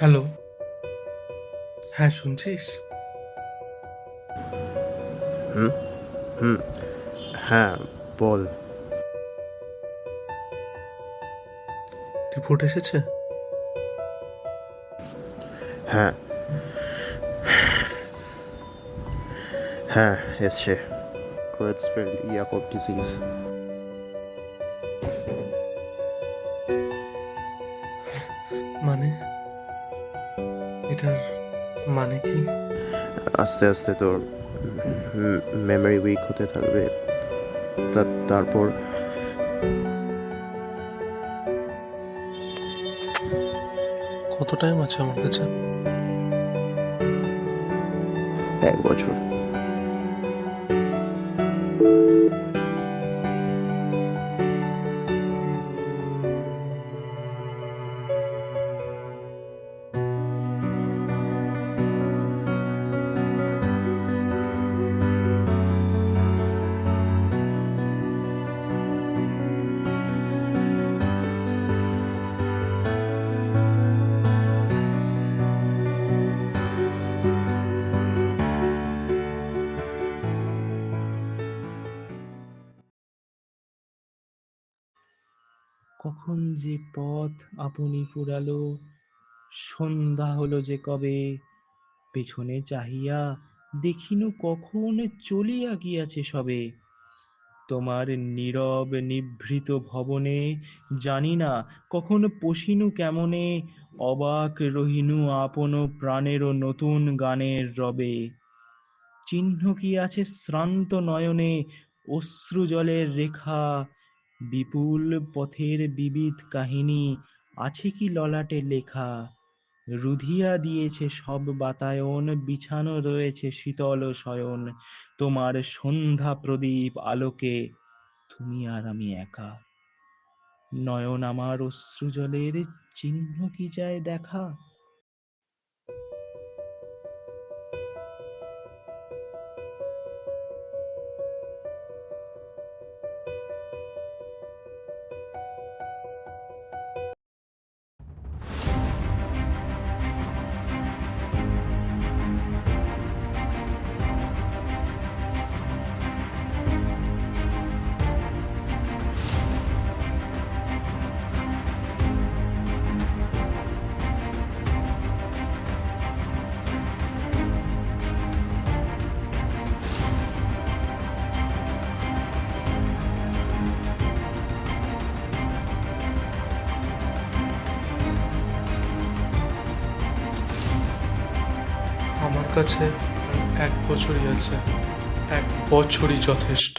Hello. হ্যাঁ, শুনছিস? হুম হুম হ্যাঁ, বল। রিপোর্ট এসেছে? হ্যাঁ হ্যাঁ, এসছে। ক্রোয়েটসফেল্ড ইয়াকব ডিজিজ। মানে এটার মানে কি? আস্তে আস্তে তোর মেমোরি উইক হতে থাকবে। তারপর কত টাইম আছে আমার কাছে? 1 বছর। কখন যে পথ আপনি ফুরালো, সন্ধ্যা হলো যে কবে। পেছনে চাহিয়া দেখিনু কখন চলিয়া গিয়াছে সবে। তোমার নীরব নিভৃত ভবনে জানি না কখন পশিনু কেমনে। অবাক রহিনু আপন প্রাণের নতুন গানের রবে। চিহ্ন কি আছে শ্রান্ত নয়নে, অশ্রু জলের রেখা। বিপুল পথের বিবিধ কাহিনী আছে কি ললাটে লেখা। রুধিয়া দিয়েছে সব বাতায়ন, বিছানো রয়েছে শীতল শয়ন। তোমার সন্ধ্যা প্রদীপ আলোকে তুমি আর আমি একা। নয়ন আমার অশ্রু জলের চিহ্ন কি যায় দেখা। আমার কাছে 1 বছরই আছে। 1 বছরই যথেষ্ট।